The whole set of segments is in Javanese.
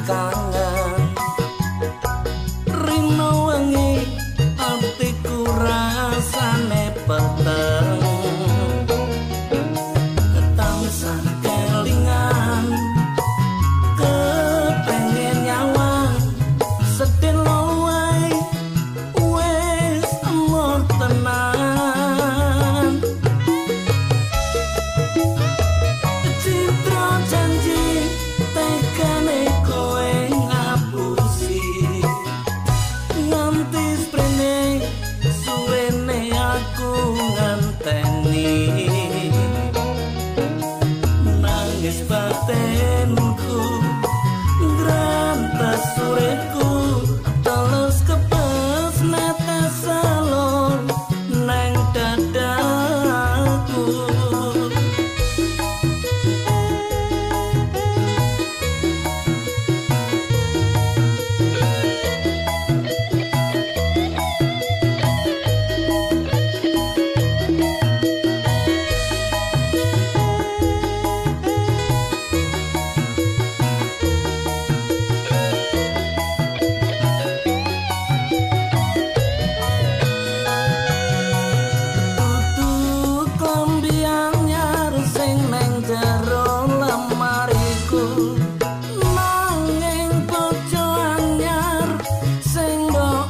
kangen rino wengi atiku rasane peteng ketansah kelingan kepengen nyawang sedelo wae wis emoh tenan citra janji tekane kowe ngapusi nganti sprene suwene aku nganteni nangis batenku grantas sureku teles kepes netes salon nang dadaku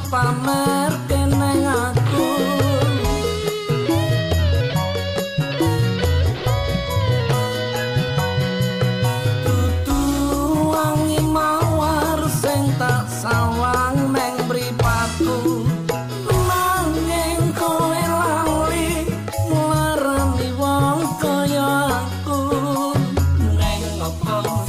pamer keneng aku dudu wangi mawar sing tak sawang neng mripatku nanging kowe lali nglarani wong kaya aku neng apa